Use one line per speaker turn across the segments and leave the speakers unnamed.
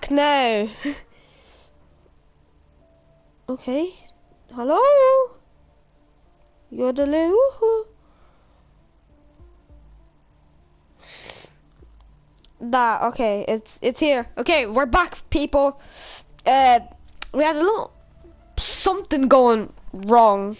back now. Okay. Hello? Yodeloo. Okay, it's here. Okay, we're back, people. We had a little something going wrong.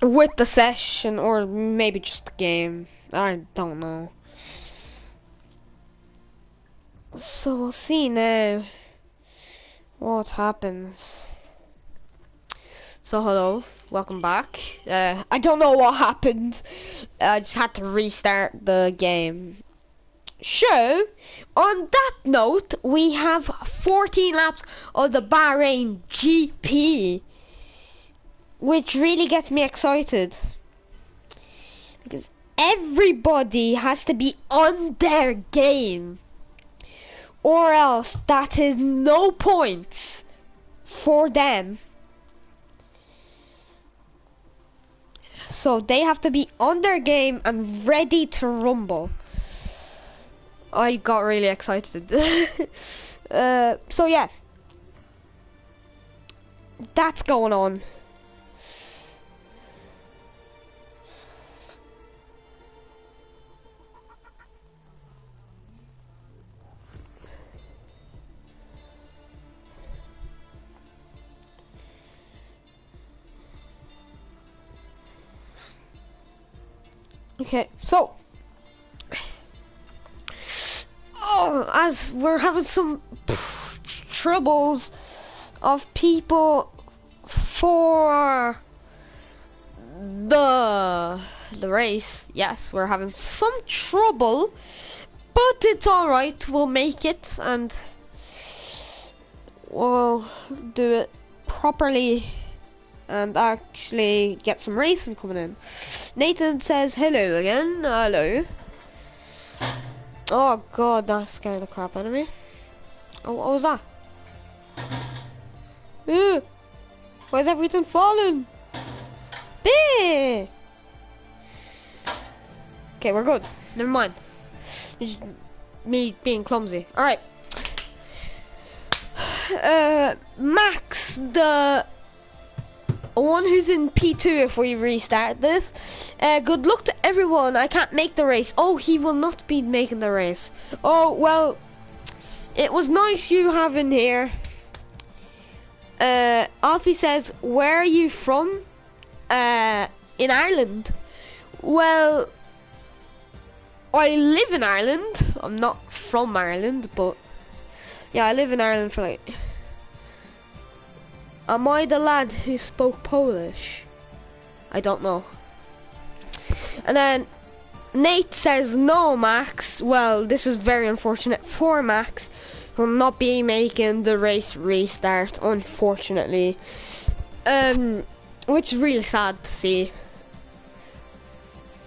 With the session, or maybe just the game. I don't know. So we'll see now what happens. So hello, welcome back. I don't know what happened. I just had to restart the game. So, on that note, we have 14 laps of the Bahrain GP, which really gets me excited because everybody has to be on their game, or else that is no points for them. So they have to be on their game and ready to rumble. I got really excited. So yeah, that's going on. Okay, so as we're having some troubles of people for the race. Yes, we're having some trouble, but it's all right. We'll make it and we'll do it properly and actually get some racing coming in. Nathan says hello again. Hello. Oh god, that scared the crap out of me. Oh, what was that? Ooh, why is everything falling? Okay, we're good. Never mind. It's just me being clumsy. Alright. Max, the one who's in P2 if we restart this. Good luck to everyone. I can't make the race. Oh, he will not be making the race. Oh, well, it was nice you having here. Alfie says, where are you from? In Ireland. Well, I live in Ireland. I'm not from Ireland, but yeah, I live in Ireland for like... Am I the lad who spoke Polish? I don't know. And then Nate says, no, Max. Well, this is very unfortunate for Max, who will not be making the race restart, unfortunately. Which is really sad to see.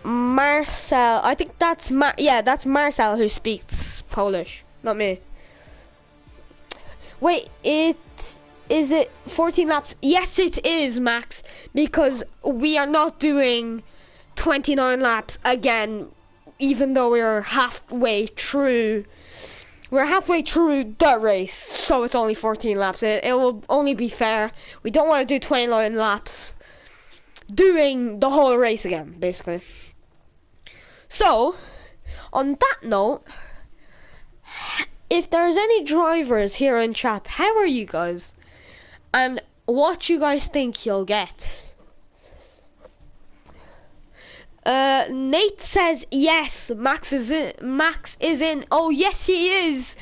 Marcel, I think that's that's Marcel who speaks Polish, not me. Wait, is it 14 laps? Yes, it is, Max, because we are not doing 29 laps again, even though we're halfway through. We're halfway through the race, so it's only 14 laps. It will only be fair. We don't want to do 29 laps doing the whole race again, basically. So, on that note, if there's any drivers here in chat, how are you guys? And what you guys think you'll get? Nate says yes, Max is in. Oh yes, he is.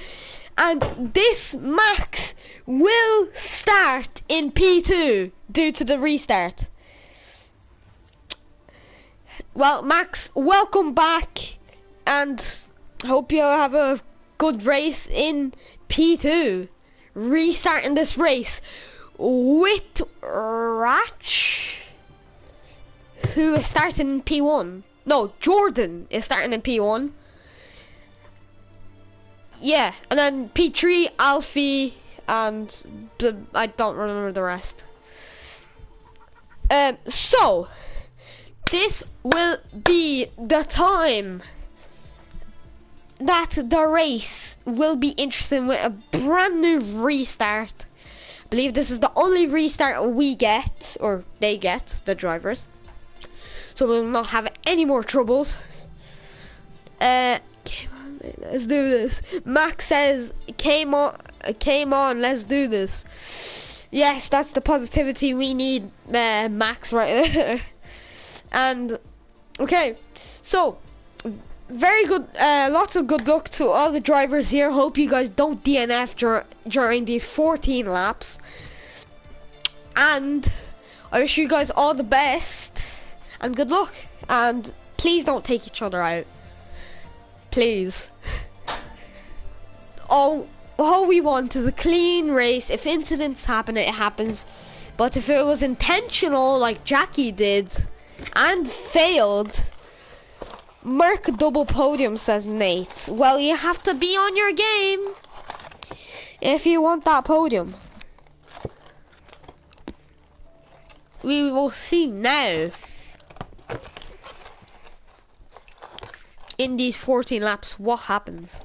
And this Max will start in P2 due to the restart. Well, Max, welcome back, and hope you have a good race in P2. Restarting this race with Ratch, who is starting in P1. No, Jordan is starting in P1. Yeah, and then P3, Alfie, and I don't remember the rest. So this will be the time that the race will be interesting with a brand new restart. I believe this is the only restart we get, or they get, the drivers. So we'll not have any more troubles. Come on, let's do this. Max says, came on, let's do this. Yes, that's the positivity we need, Max, right there. And, okay, so, very good, lots of good luck to all the drivers here. Hope you guys don't DNF during these 14 laps. And I wish you guys all the best and good luck. And please don't take each other out. Please. All we want is a clean race. If incidents happen, it happens. But if it was intentional, like Jackie did, and failed, Merc double podium, says Nate. Well, you have to be on your game if you want that podium. We will see now in these 14 laps what happens.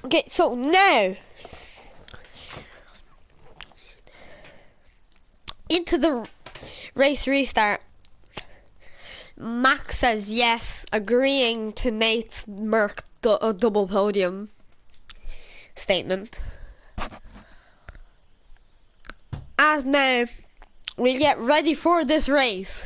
Okay, so now into the race restart. Max says yes, agreeing to Nate's Merc double podium statement. As now we get ready for this race.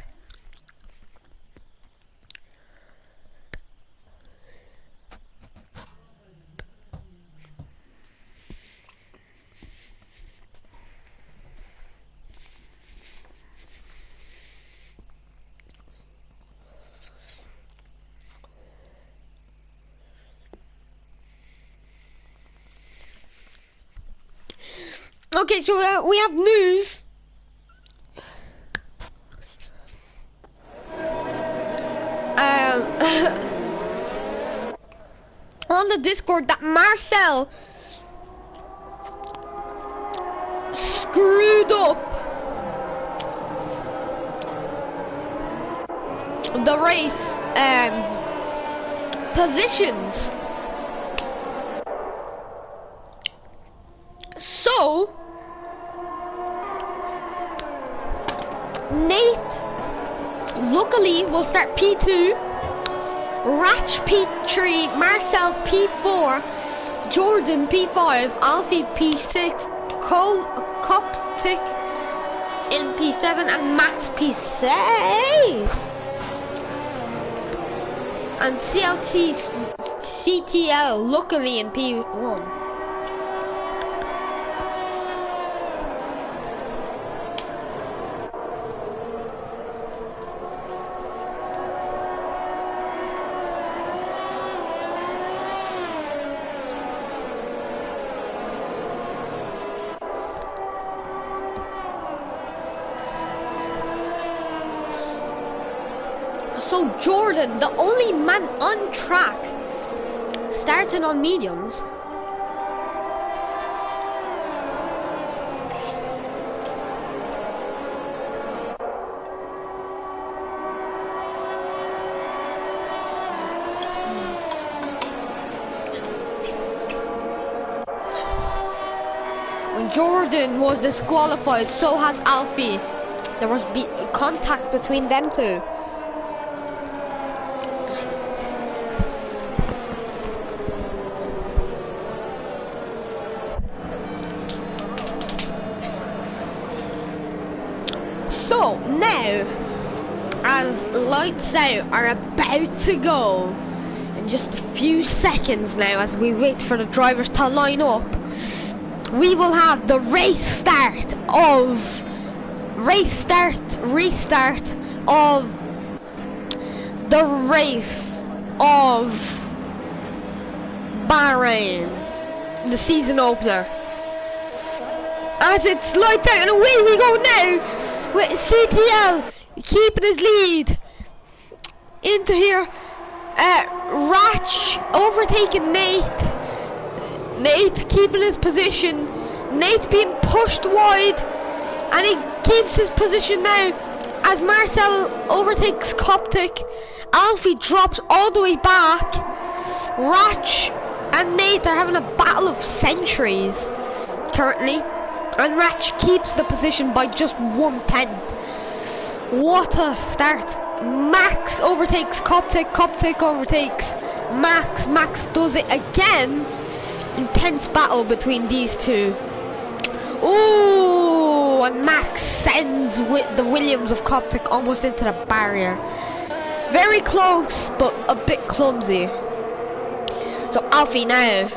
Okay, so we have news. On the Discord that Marcel screwed up the race positions. So Nate luckily will start P2, Ratch P3, Marcel P4, Jordan P5, Alfie P6, Coptic in P7 and Max P8, and CTL luckily in P1. So Jordan, the only man on track, starting on mediums. When Jordan was disqualified, so has Alfie. There was contact between them two. So now, as lights out are about to go in just a few seconds now, as we wait for the drivers to line up, we will have the restart of the race of Bahrain, the season opener. As it's lights out and away we go now. with CTL keeping his lead. Into here, Ratch overtaking Nate. Nate keeping his position. Nate being pushed wide, and he keeps his position now as Marcel overtakes Coptic. Alfie drops all the way back. Ratch and Nate are having a battle of centuries currently, and Ratch keeps the position by just 1/10. What a start. Max overtakes Coptic, Coptic overtakes Max, Max does it again. Intense battle between these two. Ooh, and Max sends with the Williams of Coptic almost into the barrier. Very close, but a bit clumsy. So Alfie now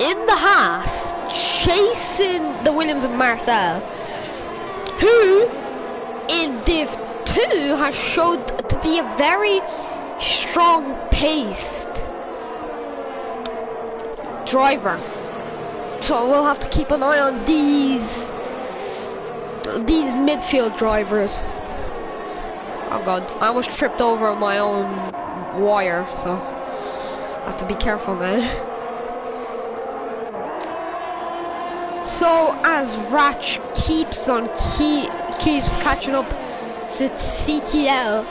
in the Haas, chasing the Williams of Marcel, who in Div 2 has showed to be a very strong paced driver. So we'll have to keep an eye on these midfield drivers. Oh god, I almost tripped over my own wire, so I have to be careful now. So as Ratch keeps catching up to CTL,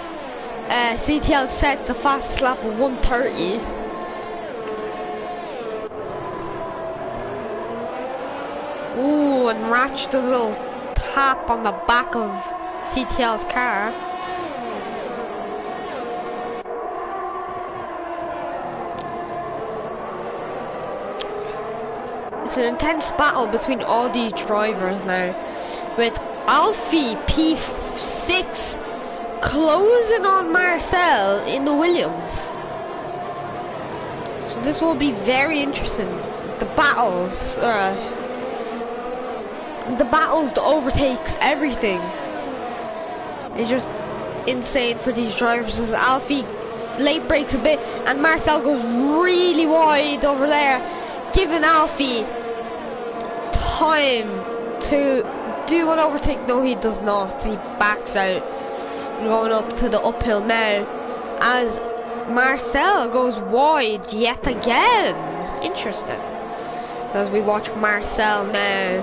CTL sets the fastest lap of 1:30. Ooh, and Ratch does a little tap on the back of CTL's car. It's an intense battle between all these drivers now, with Alfie P6 closing on Marcel in the Williams. So this will be very interesting. The battles, the overtakes everything. It's just insane for these drivers. As Alfie late brakes a bit, and Marcel goes really wide over there, giving Alfie time to do an overtake. No, he does not. He backs out, going up to the uphill now, as Marcel goes wide yet again. Interesting. So as we watch Marcel now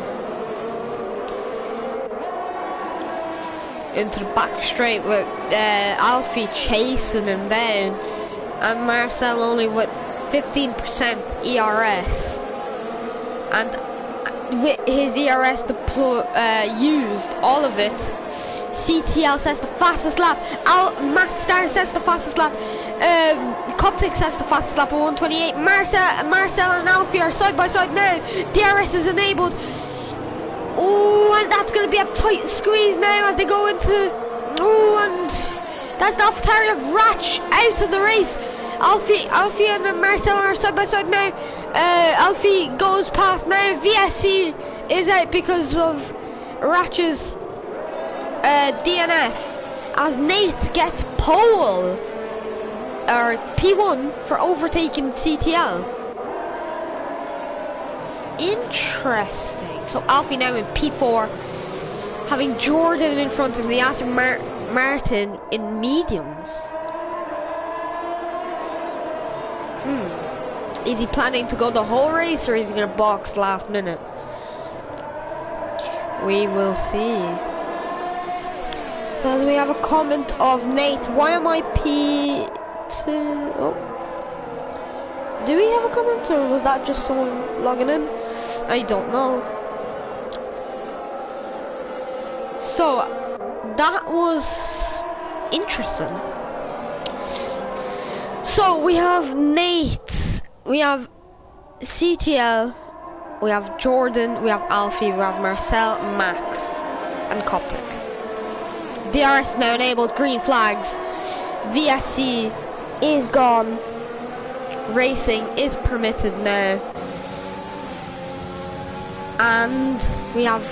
into the back straight with Alfie chasing him down, and Marcel only with 15% ERS, and with his ERS used all of it. CTL sets the fastest lap. Max Star sets the fastest lap. Coptic sets the fastest lap of 1:28. Marcel and Alfie are side by side now. DRS is enabled. Oh, and that's going to be a tight squeeze now as they go into. Oh, and that's the AlphaTauri of Ratch out of the race. Alfie and Marcel are side by side now. Alfie goes past now. VSC is out because of Ratch's DNF, as Nate gets pole or P1 for overtaking CTL. Interesting. So Alfie now in P4, having Jordan in front of the Aston Martin in mediums. Is he planning to go the whole race, or is he going to box last minute? We will see. So we have a comment of Nate. Why am I P2? Oh. Do we have a comment, or was that just someone logging in? I don't know. So that was interesting. So we have Nate, we have CTL, we have Jordan, we have Alfie, we have Marcel, Max, and Coptic. DRS now enabled, green flags. VSC is gone. Racing is permitted now. And we have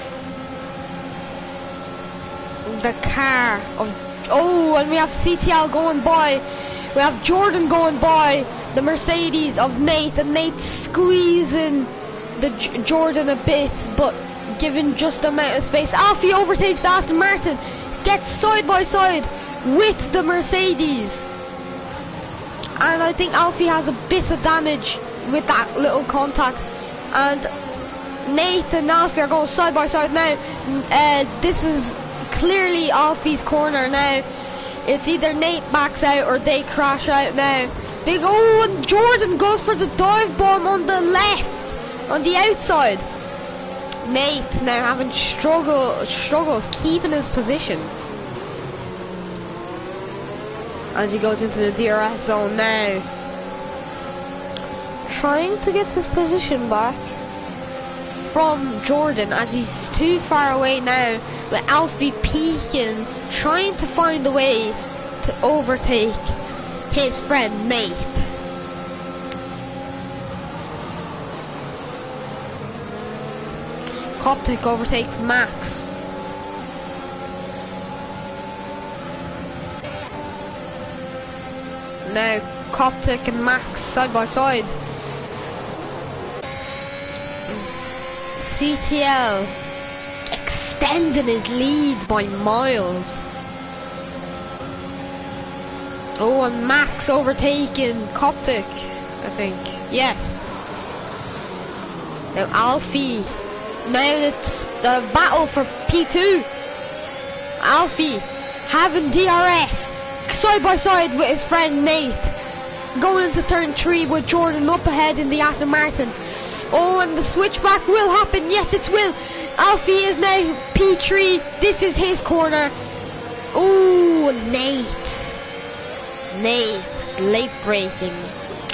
the car of, oh, and we have CTL going by. We have Jordan going by the Mercedes of Nate, and Nate squeezing the Jordan a bit, but given just the amount of space. Alfie overtakes the Aston Martin, gets side by side with the Mercedes. And I think Alfie has a bit of damage with that little contact. And Nate and Alfie are going side by side now. This is clearly Alfie's corner now. It's either Nate backs out or they crash out now. They go, and Jordan goes for the dive bomb on the left, on the outside. Nate now having struggles keeping his position as he goes into the DRS zone now, trying to get his position back from Jordan as he's too far away now, with Alfie peeking, trying to find a way to overtake his friend Nate. Coptic overtakes Max. Now Coptic and Max side by side. CTL extending his lead by miles. Oh, and Max overtaking Coptic, I think. Yes. Now Alfie. Now it's the battle for P2. Alfie having DRS side by side with his friend Nate. Going into turn 3 with Jordan up ahead in the Aston Martin. Oh, and the switchback will happen. Yes, it will. Alfie is now P3. This is his corner. Oh, Nate, late braking.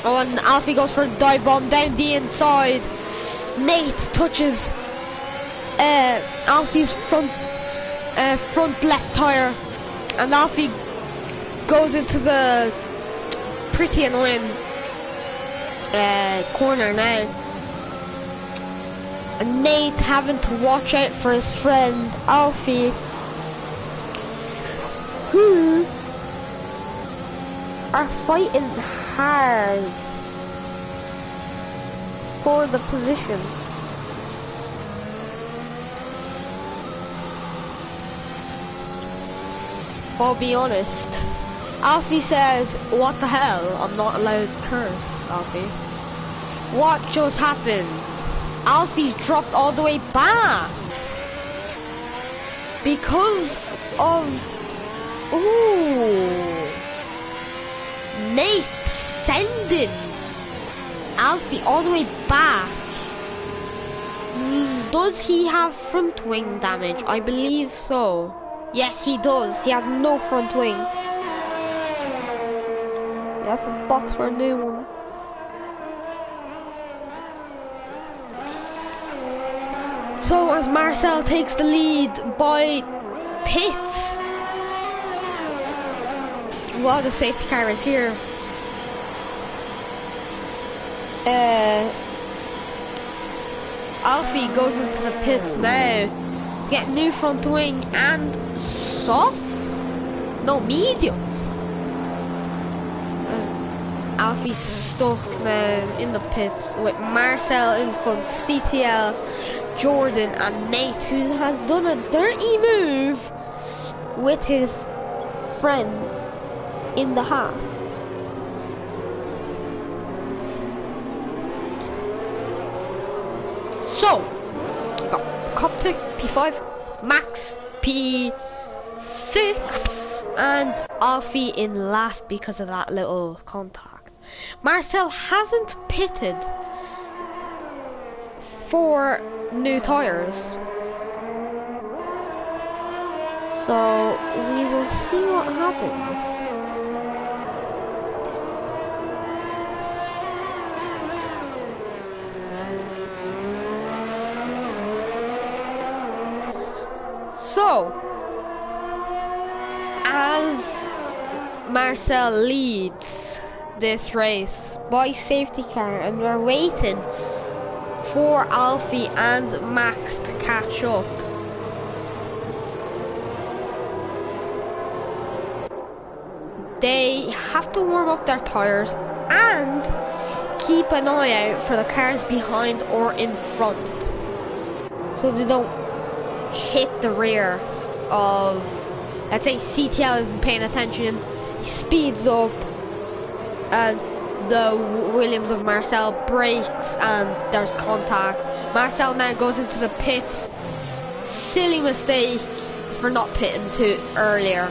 Oh, and Alfie goes for a dive bomb down the inside. Nate touches Alfie's front left tire, and Alfie goes into the pretty annoying corner now. And Nate having to watch out for his friend Alfie, who are fighting hard for the position. I'll be honest, Alfie says, what the hell, I'm not allowed to curse, Alfie. What just happened? Alfie's dropped all the way back because of Nate sending Alfie all the way back. Does he have front wing damage? I believe so. Yes, he does. He has no front wing. He has to box for a new one. So as Marcel takes the lead by pits, while the safety car is here, Alfie goes into the pits now to get new front wing and softs? No, mediums. Alfie's stuck now in the pits with Marcel in front, CTL, Jordan and Nate, who has done a dirty move with his friends in the Haas. So, got Coptic P5, Max P6, and Alfie in last because of that little contact. Marcel hasn't pitted for new tyres, so we will see what happens. So, as Marcel leads this race by safety car, and we're waiting for Alfie and Max to catch up. They have to warm up their tyres and keep an eye out for the cars behind or in front. so they don't hit the rear of, let's say CTL isn't paying attention, he speeds up, and the Williams of Marcel brakes and there's contact. Marcel now goes into the pits. Silly mistake for not pitting too earlier.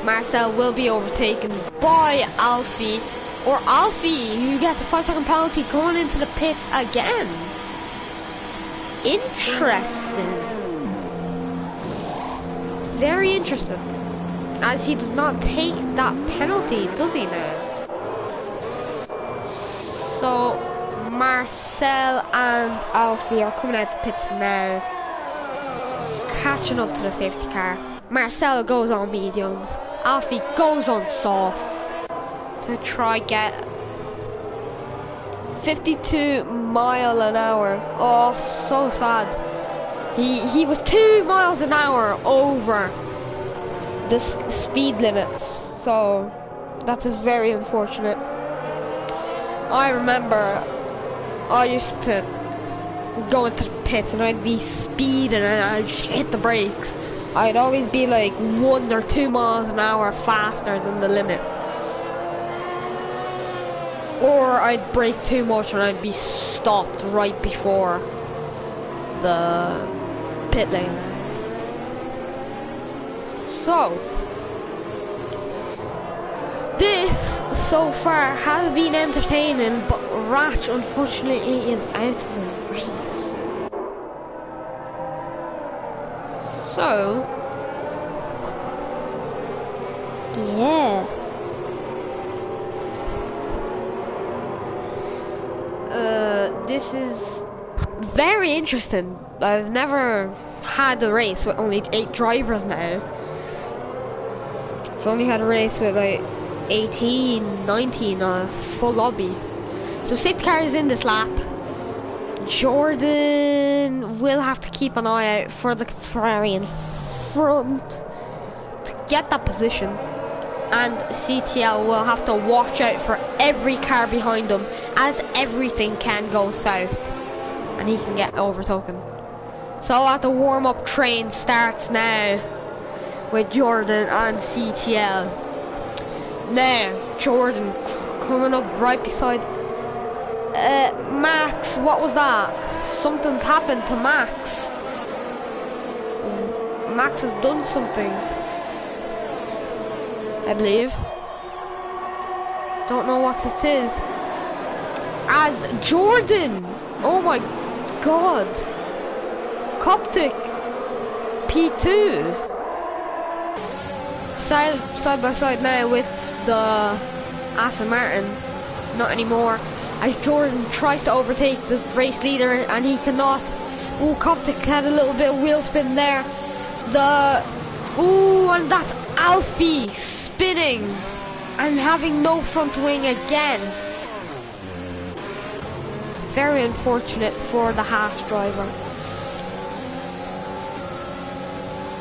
Marcel will be overtaken by Alfie, or Alfie, who gets a 5-second penalty going into the pits again. Interesting. Very interesting. As he does not take that penalty, does he now? So Marcel and Alfie are coming out the pits now, catching up to the safety car. Marcel goes on mediums, Alfie goes on softs to try get 52 mile an hour. Oh, so sad. He was 2 miles an hour over the speed limits, so that is very unfortunate. I remember I used to go into the pits and I'd be speeding and I'd just hit the brakes. I'd always be like 1 or 2 miles an hour faster than the limit. Or I'd brake too much and I'd be stopped right before the pit lane. So, this so far has been entertaining, but Ratch unfortunately is out of the race. So, yeah. This is very interesting. I've never had a race with only 8 drivers now. I've only had a race with like 18, 19, full lobby. So safety car is in this lap. Jordan will have to keep an eye out for the Ferrari in front to get that position. And CTL will have to watch out for every car behind him, as everything can go south and he can get overtaken. So the warm-up train starts now with Jordan and CTL. Now Jordan coming up right beside Max. What was that? Something's happened to Max. Max has done something, I believe. Don't know what it is. As Jordan, oh my god, Coptic P2 side by side now with the Aston Martin. Not anymore, as Jordan tries to overtake the race leader and he cannot. Oh, Coptic had a little bit of wheel spin there. And that's Alfie spinning and having no front wing again. Very unfortunate for the Haas driver.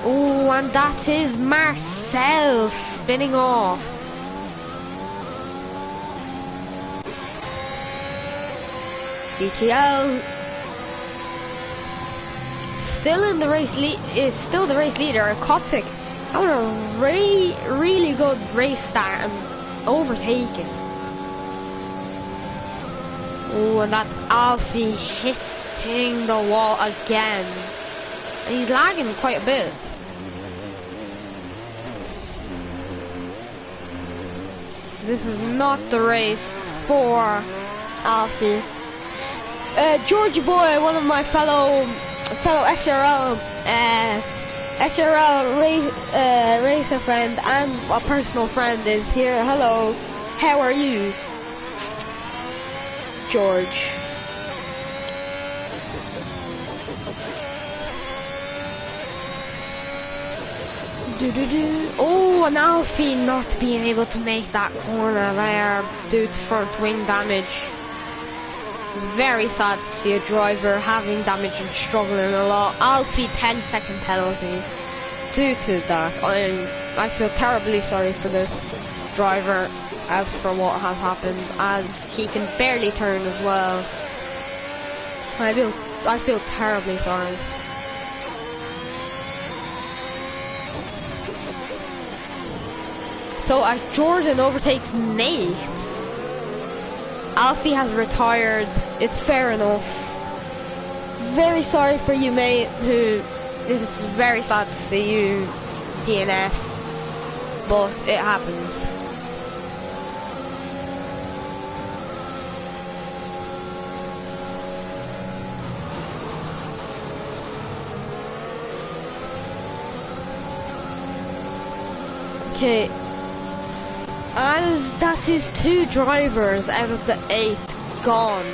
Oh, and that is Marcel spinning off. CTL still in the race is still the race leader. Coptic having a really good race start and overtaking. Oh, and that's Alfie hitting the wall again. And he's lagging quite a bit. This is not the race for Alfie. Georgie Boy, one of my fellow ssrl racer friend and a personal friend is here. Hello, how are you, George? Oh, and Alfie not being able to make that corner there due to front wing damage. It's very sad to see a driver having damage and struggling a lot. Alfie 10-second penalty due to that. I feel terribly sorry for this driver as for what has happened, as he can barely turn as well. I I feel terribly sorry. So as Jordan overtakes Nate, Alfie has retired. It's fair enough. Very sorry for you, mate, who it's very sad to see you DNF, but it happens. Okay, as that is 2 drivers out of the 8 gone.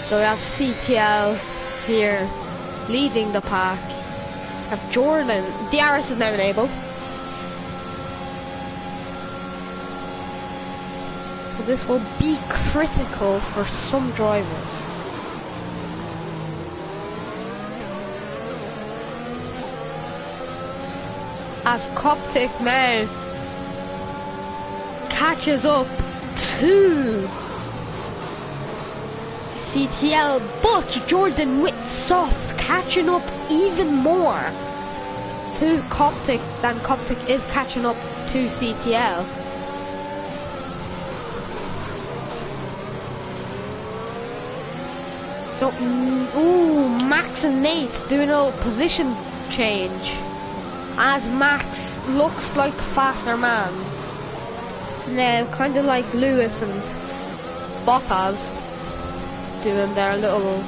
So we have CTL here leading the pack. We have Jordan. DRS is now enabled. So this will be critical for some drivers. As Coptic now catches up to CTL, but Jordan with softs catching up even more to Coptic than Coptic is catching up to CTL. So, ooh, Max and Nate doing a little position change as Max looks like the faster man. Now, kind of like Lewis and Bottas doing their little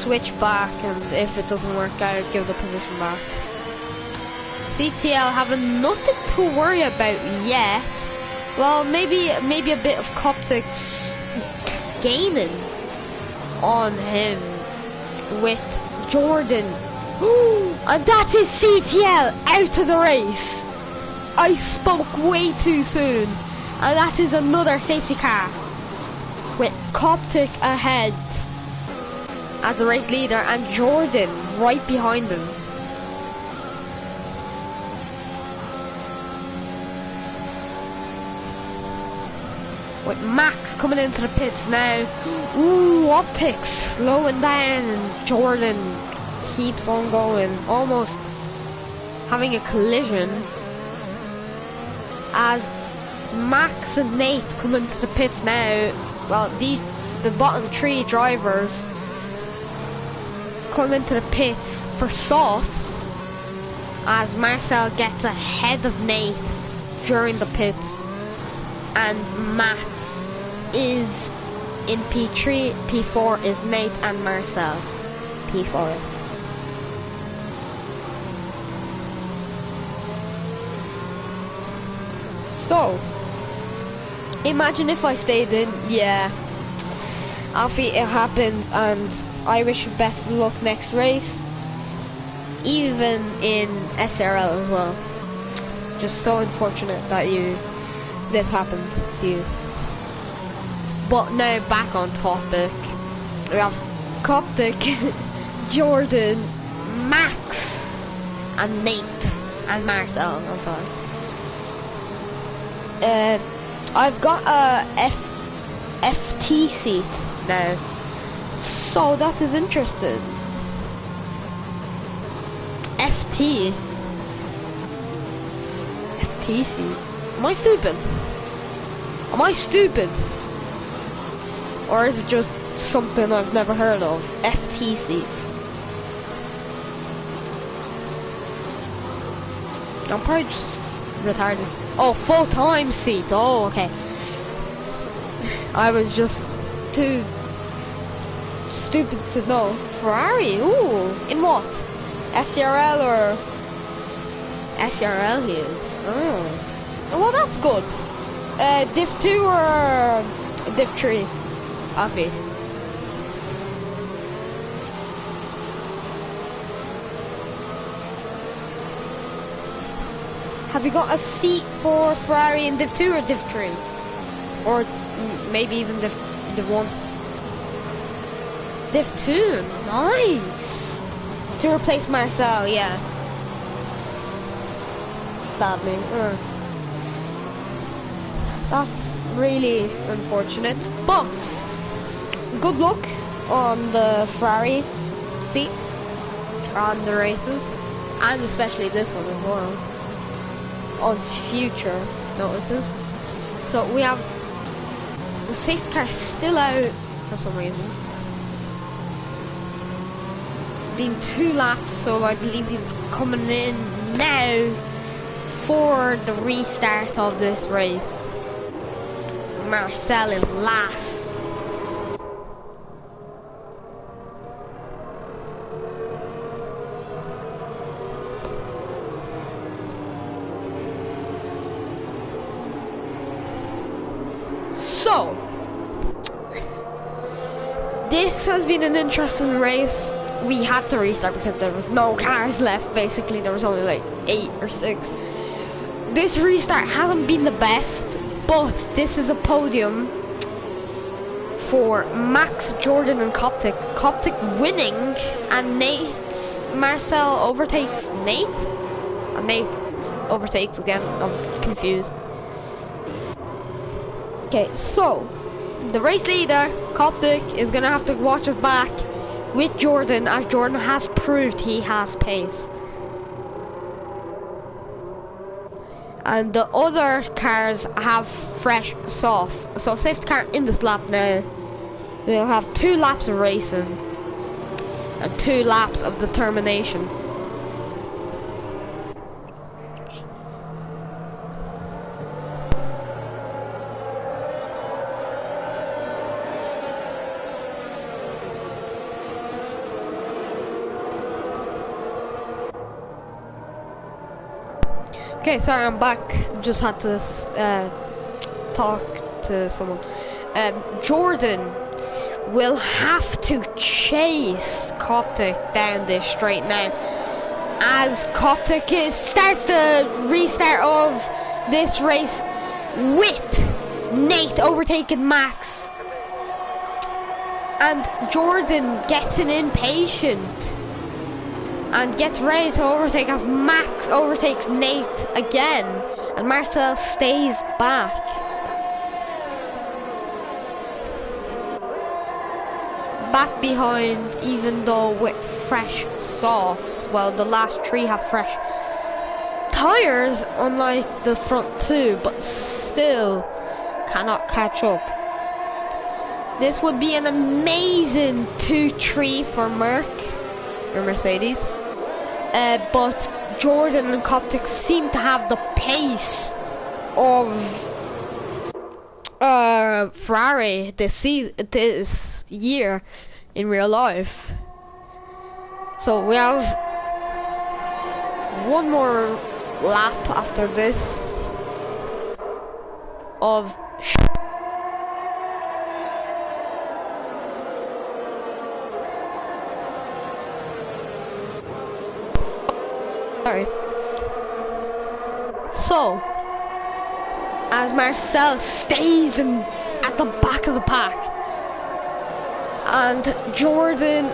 switch back, and if it doesn't work out, give the position back. CTL having nothing to worry about yet. Well, maybe a bit of Coptic gaining on him with Jordan. And that is CTL out of the race. I spoke way too soon. And that is another safety car with Coptic ahead as the race leader and Jordan right behind him. With Max coming into the pits now. Ooh, Optics slowing down, and Jordan keeps on going, almost having a collision as Max and Nate come into the pits now. Well, the bottom 3 drivers come into the pits for softs as Marcel gets ahead of Nate during the pits, and Max is in P3, P4 is Nate and Marcel, P4. So, imagine if I stayed in. Yeah, Alfie, it happens, and I wish you best of luck next race, even in SRL as well. Just so unfortunate that this happened to you. But now back on topic, we have Coptic, Jordan, Max, and Nate, and Marcel, I'm sorry. I've got a FT seat now, so that is interesting. FT seat. Am I stupid? Am I stupid? Or is it just something I've never heard of? FT seat. I'm probably just retarded. Oh, full-time seats. Oh, okay. I was just too stupid to know. Ferrari. Ooh, in what? SRL or SRL he is. Oh, well, that's good. Div 2 or Div 3? Alfie. Have you got a seat for Ferrari in Div 2 or Div 3? Or maybe even Div 1? Div 2, nice! To replace Marcel, yeah. Sadly. That's really unfortunate, but good luck on the Ferrari seat on the races, and especially this one as well, on future notices. So we have the safety car still out for some reason. Been 2 laps, so I believe he's coming in now for the restart of this race. Marcel is last. So, this has been an interesting race. We had to restart because there was no cars left, basically. There was only like 8 or 6. This restart hasn't been the best, but this is a podium for Max, Jordan and Coptic. Coptic winning, and Marcel overtakes Nate, and Nate overtakes again. I'm confused. Okay, so the race leader, Coptic, is gonna have to watch us back with Jordan, as Jordan has proved he has pace. And the other cars have fresh softs. So safety car in this lap now. We'll have 2 laps of racing and 2 laps of determination. Okay, sorry, I'm back. Just had to talk to someone. Jordan will have to chase Coptic down this straight now, as Coptic starts the restart of this race with Nate overtaking Max, and Jordan getting impatient and gets ready to overtake as Max overtakes Nate again, and Marcel stays back. Back behind, even though with fresh softs. Well, the last 3 have fresh tires, unlike the front 2, but still cannot catch up. This would be an amazing 2-3 for Mercedes. But Jordan and Coptic seem to have the pace of Ferrari this year in real life. So we have 1 more lap after this of sorry. So, as Marcel stays at the back of the pack, and Jordan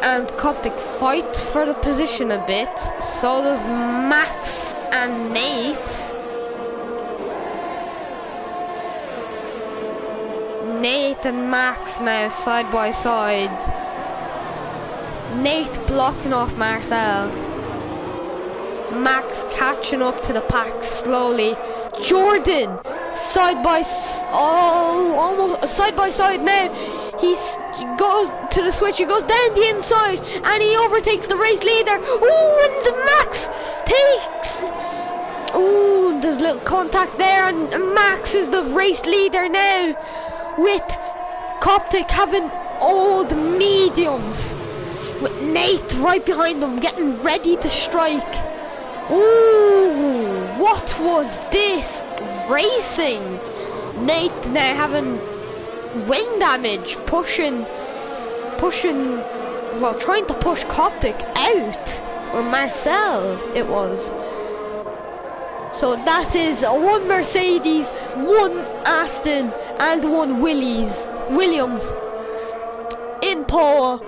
and Coptic fight for the position a bit, so does Max and Nate. Nate and Max now side by side. Nate blocking off Marcel. Max catching up to the pack slowly. Jordan almost side by side now. He goes to the switch. He goes down the inside and he overtakes the race leader. Ooh, and Max takes. Ooh, there's a little contact there, and Max is the race leader now, with Coptic having old mediums, with Nate right behind them getting ready to strike. Ooh, what was this racing? Nate now having wing damage, well, trying to push Coptic out, or Marcel it was. So that is 1 Mercedes, 1 Aston and 1 Williams in pole,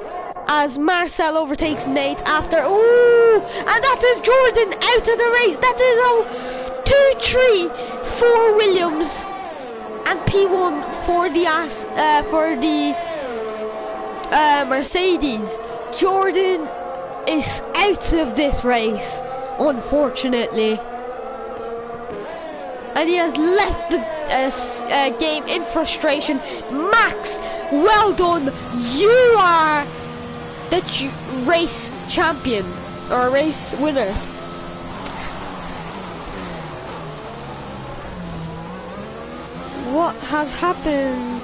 as Marcel overtakes Nate after, ooh, and that is Jordan out of the race. That is a 2-3 for Williams, and P1 for the Mercedes. Jordan is out of this race, unfortunately. And he has left the game in frustration. Max, well done. You are the race champion, or race winner. What has happened?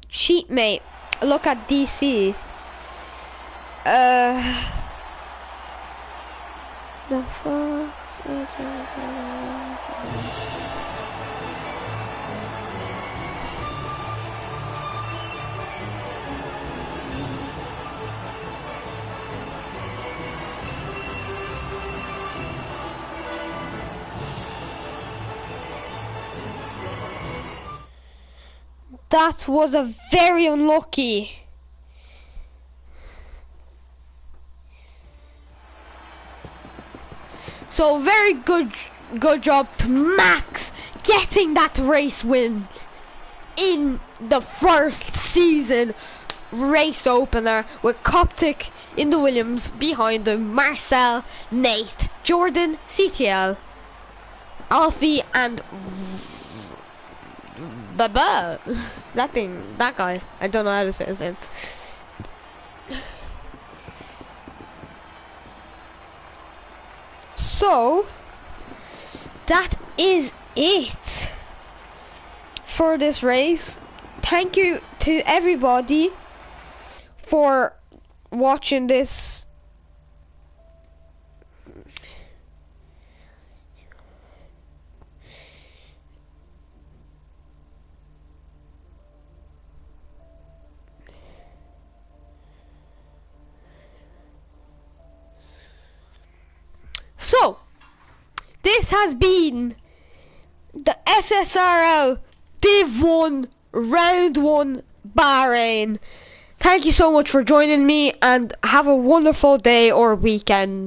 Cheat mate. Look at DC. The fuck? That was a very unlucky. So very good job to Max getting that race win in the first season race opener with Coptic in the Williams behind him, Marcel, Nate, Jordan, CTL, Alfie and Baba. That guy. I don't know how to say his name. So that is it for this race. Thank you to everybody for watching this. So, this has been the SSRL Div 1 Round 1 Bahrain. Thank you so much for joining me and have a wonderful day or weekend.